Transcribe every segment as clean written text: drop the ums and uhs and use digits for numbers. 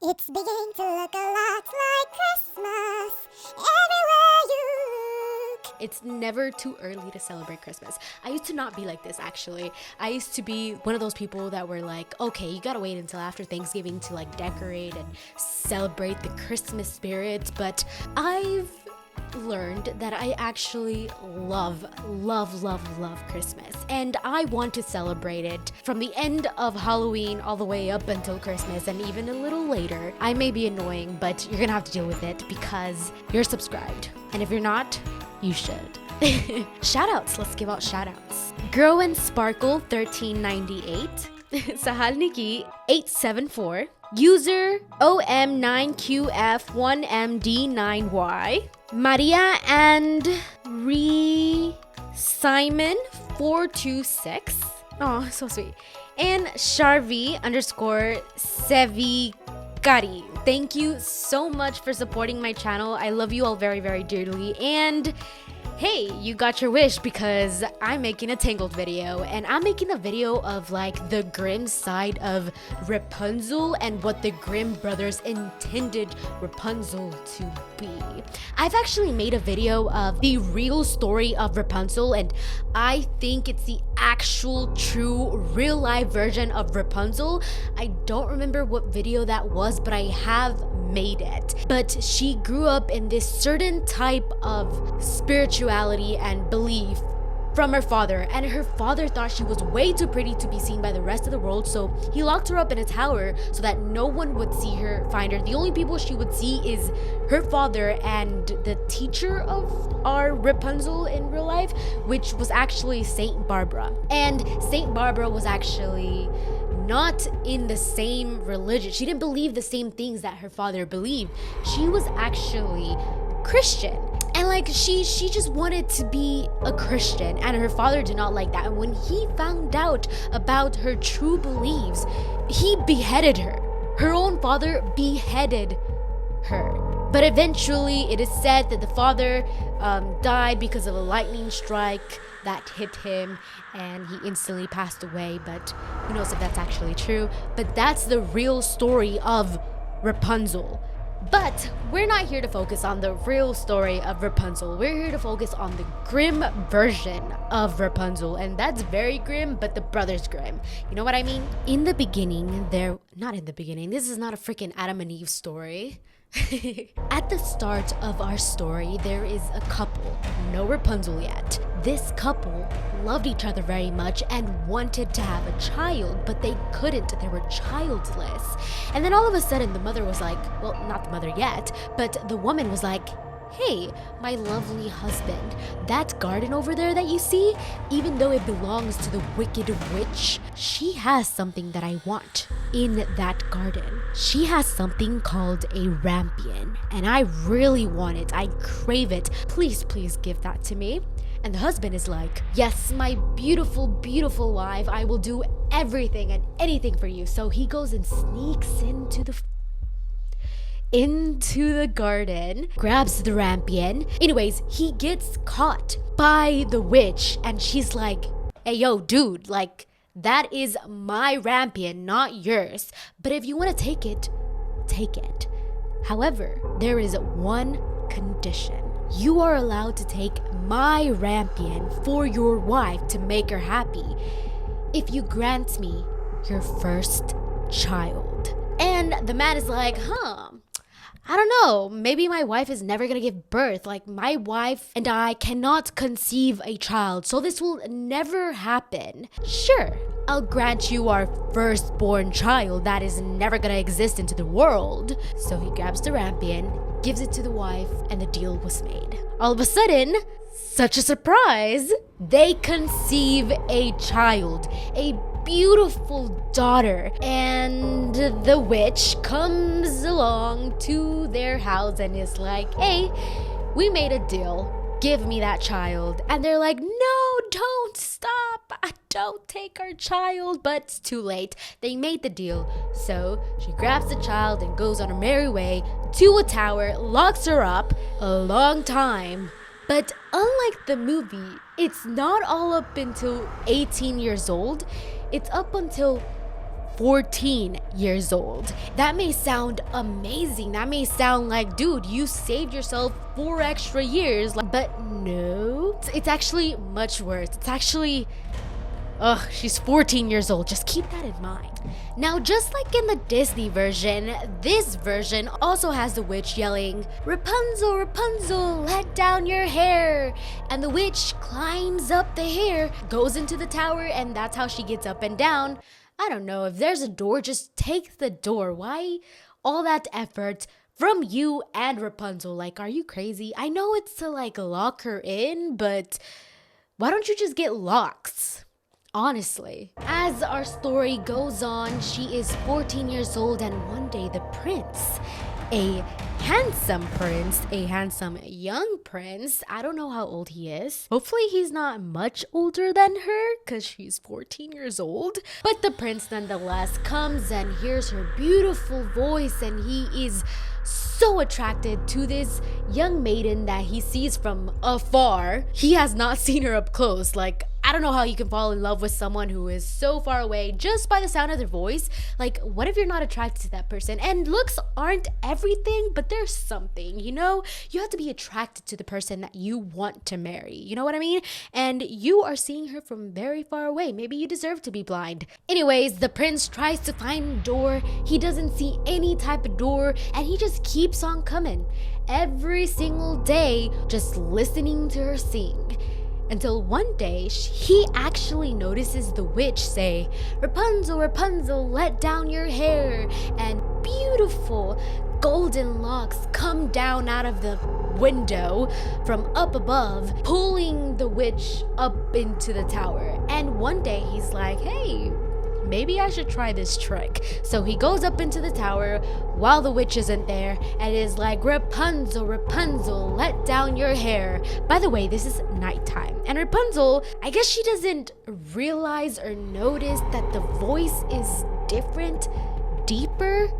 It's beginning to look a lot like Christmas everywhere you look. It's never too early to celebrate Christmas. I used to not be like this, actually. I used to be one of those people that were like, okay, you gotta wait until after Thanksgiving to like decorate and celebrate the Christmas spirit. But I've learned that I actually love Christmas, and I want to celebrate it from the end of Halloween all the way up until Christmas and even a little later. I may be annoying, but you're gonna have to deal with it because you're subscribed, and if you're not, you should. Shoutouts, let's give out shoutouts. Grow and Sparkle 1398, Sahal Nikki 874, user OM9QF1MD9Y, Maria and Simon 426. Oh, so sweet. And Sharvi underscore Sevikari. Thank you so much for supporting my channel. I love you all very, very dearly. And hey, you got your wish because I'm making a Tangled video, and I'm making a video of like the Grimm side of Rapunzel and what the Grimm brothers intended Rapunzel to be. I've actually made a video of the real story of Rapunzel, and I think it's the actual true real life version of Rapunzel. I don't remember what video that was, but I have made it. But she grew up in this certain type of spirituality and belief from her father, and her father thought she was way too pretty to be seen by the rest of the world, so he locked her up in a tower so that no one would see her, find her. The only people she would see is her father and the teacher of our Rapunzel in real life, which was actually Saint Barbara. And Saint Barbara was actually not in the same religion. She didn't believe the same things that her father believed. She was actually Christian. And like she just wanted to be a Christian, and her father did not like that. And when he found out about her true beliefs, he beheaded her. Her own father beheaded her. But eventually it is said that the father died because of a lightning strike that hit him, and he instantly passed away. But who knows if that's actually true. But that's the real story of Rapunzel. But we're not here to focus on the real story of Rapunzel. We're here to focus on the Grimm version of Rapunzel. And that's very grim, but the brothers Grimm. You know what I mean? In the beginning, not in the beginning. This is not a freaking Adam and Eve story. At the start of our story, there is a couple. No Rapunzel yet. This couple loved each other very much and wanted to have a child, but they couldn't. They were childless. And then all of a sudden, the mother was like, well, not the mother yet, but the woman was like, hey, my lovely husband, that garden over there that you see, even though it belongs to the wicked witch, she has something that I want in that garden. She has something called a rampion, and I really want it. I crave it. Please, please give that to me. And the husband is like, yes, my beautiful, beautiful wife, I will do everything and anything for you. So he goes and sneaks into the garden, grabs the rampion. Anyways, he gets caught by the witch, and she's like, hey, yo, dude, like, that is my rampion, not yours. But if you want to take it, take it. However, there is one condition. You are allowed to take my rampion for your wife to make her happy if you grant me your first child. And the man is like, I don't know, maybe my wife is never gonna give birth. Like, my wife and I cannot conceive a child, so this will never happen. Sure, I'll grant you our firstborn child that is never gonna exist into the world. So he grabs the rampion, gives it to the wife, and the deal was made. All of a sudden, such a surprise, they conceive a child, a beautiful daughter, and the witch comes along to their house and is like, hey, we made a deal, give me that child. And they're like, no, don't stop, don't take our child. But it's too late, they made the deal. So she grabs the child and goes on her merry way to a tower, locks her up a long time. But unlike the movie, it's not all up until 18 years old. It's up until 14 years old. That may sound amazing. That may sound like, dude, you saved yourself 4 extra years. But no, it's actually much worse. It's actually, she's 14 years old. Just keep that in mind. Now, just like in the Disney version, this version also has the witch yelling, "Rapunzel, Rapunzel, let down your hair." And the witch climbs up the hair, goes into the tower, and that's how she gets up and down. I don't know, if there's a door, just take the door. Why all that effort from you and Rapunzel? Like, are you crazy? I know it's to like lock her in, but why don't you just get locks? Honestly. As our story goes on, she is 14 years old, and one day the prince, a handsome young prince, I don't know how old he is. Hopefully he's not much older than her, because she's 14 years old. But the prince nonetheless comes and hears her beautiful voice, and he is so attracted to this young maiden that he sees from afar. He has not seen her up close. Like, I don't know how you can fall in love with someone who is so far away just by the sound of their voice. Like, what if you're not attracted to that person? And looks aren't everything, but there's something, you know? You have to be attracted to the person that you want to marry. You know what I mean? And you are seeing her from very far away. Maybe you deserve to be blind. Anyways, the prince tries to find a door. He doesn't see any type of door, and he just keeps on coming every single day, just listening to her sing. Until one day, he actually notices the witch say, "Rapunzel, Rapunzel, let down your hair." And beautiful golden locks come down out of the window from up above, pulling the witch up into the tower. And one day he's like, hey, maybe I should try this trick. So he goes up into the tower while the witch isn't there and is like, "Rapunzel, Rapunzel, let down your hair." By the way, this is nighttime. And Rapunzel, I guess she doesn't realize or notice that the voice is different, deeper,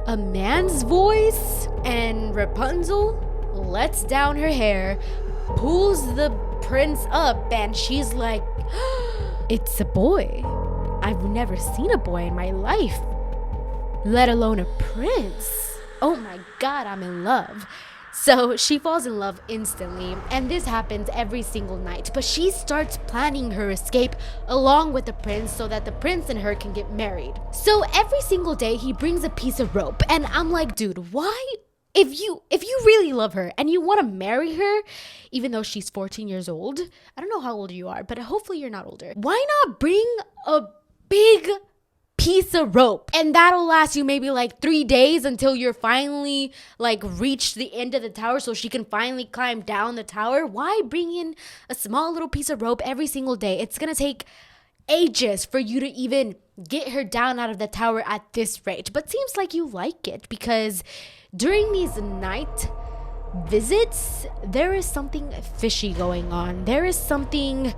a man's voice. And Rapunzel lets down her hair, pulls the prince up, and she's like, "It's a boy. I've never seen a boy in my life, let alone a prince. Oh my God, I'm in love." So she falls in love instantly, and this happens every single night. But she starts planning her escape along with the prince so that the prince and her can get married. So every single day he brings a piece of rope, and I'm like, dude, why? If you really love her and you want to marry her, even though she's 14 years old, I don't know how old you are, but hopefully you're not older. Why not bring a big piece of rope, and that'll last you maybe like 3 days until you're finally like reached the end of the tower so she can finally climb down the tower? Why bring in a small little piece of rope every single day? It's gonna take ages for you to even get her down out of the tower at this rate. But seems like you like it, because during these night visits there is something fishy going on. There is something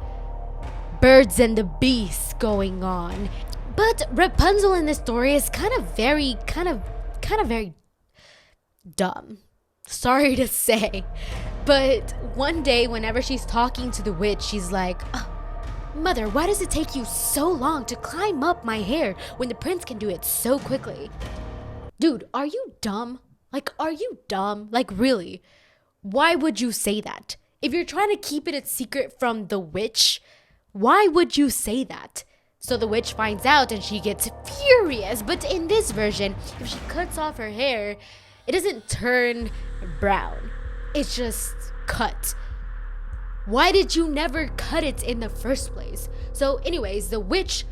birds and the beast going on. But Rapunzel in this story is kind of very dumb. Sorry to say. But one day, whenever she's talking to the witch, she's like, "Mother, why does it take you so long to climb up my hair when the prince can do it so quickly?" Dude, are you dumb? Like, are you dumb? Like, really? Why would you say that? If you're trying to keep it a secret from the witch, why would you say that? So the witch finds out and she gets furious. But in this version, if she cuts off her hair, it doesn't turn brown. It's just cut. Why did you never cut it in the first place? So anyways, the witch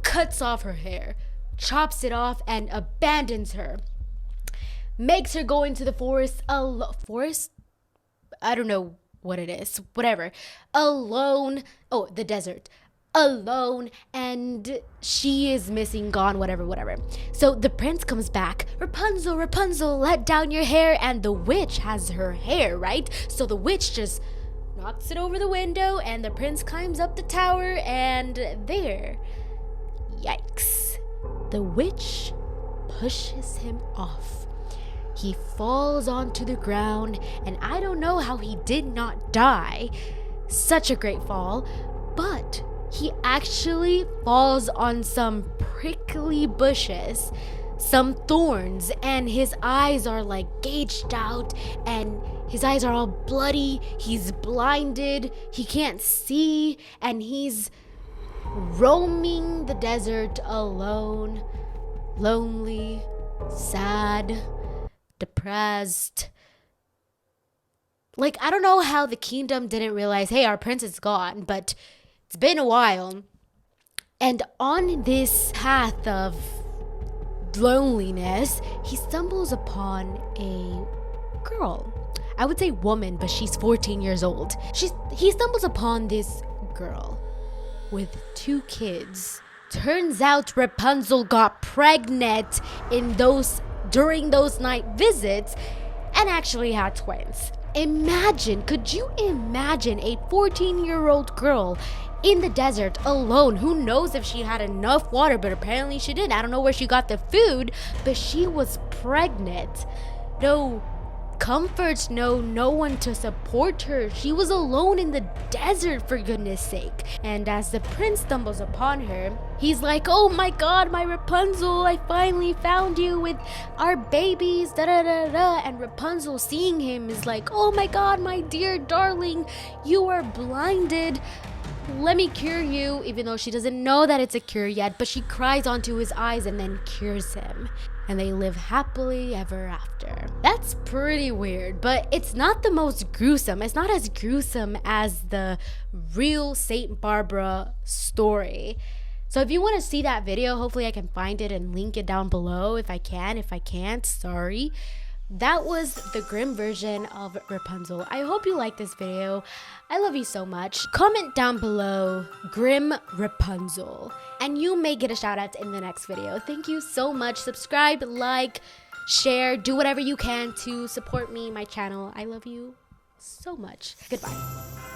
cuts off her hair, chops it off, and abandons her. Makes her go into the forest forest? I don't know what it is. Whatever. Alone. Oh, the desert. Alone, and she is missing, gone, whatever. So the prince comes back. "Rapunzel, Rapunzel, let down your hair." And the witch has her hair, right? So the witch just knocks it over the window, and the prince climbs up the tower, and there, yikes, the witch pushes him off. He falls onto the ground, and I don't know how he did not die. Such a great fall. But he actually falls on some prickly bushes, some thorns, and his eyes are like gauged out, and his eyes are all bloody. He's blinded, he can't see, and he's roaming the desert alone, lonely, sad, depressed. Like, I don't know how the kingdom didn't realize, hey, our prince is gone, but it's been a while. And on this path of loneliness, he stumbles upon a girl. I would say woman, but she's 14 years old. He stumbles upon this girl with 2 kids. Turns out Rapunzel got pregnant during those night visits and actually had twins. Could you imagine a 14-year-old girl in the desert alone? Who knows if she had enough water, but apparently she did. I don't know where she got the food, but she was pregnant. No comforts, no one to support her. She was alone in the desert, for goodness sake. And as the prince stumbles upon her, he's like, oh my god, my Rapunzel, I finally found you with our babies, da da da da. And Rapunzel, seeing him, is like, oh my god, my dear darling, you are blinded, let me cure you. Even though she doesn't know that it's a cure yet, but she cries onto his eyes and then cures him. And they live happily ever after. That's pretty weird, but it's not the most gruesome. It's not as gruesome as the real Saint Barbara story. So if you want to see that video, hopefully I can find it and link it down below if I can. If I can't, sorry. That was the Grimm version of Rapunzel. I hope you like this video. I love you so much. Comment down below Grimm Rapunzel, and you may get a shout out in the next video. Thank you so much. Subscribe, like, share, do whatever you can to support me, my channel. I love you so much. Goodbye.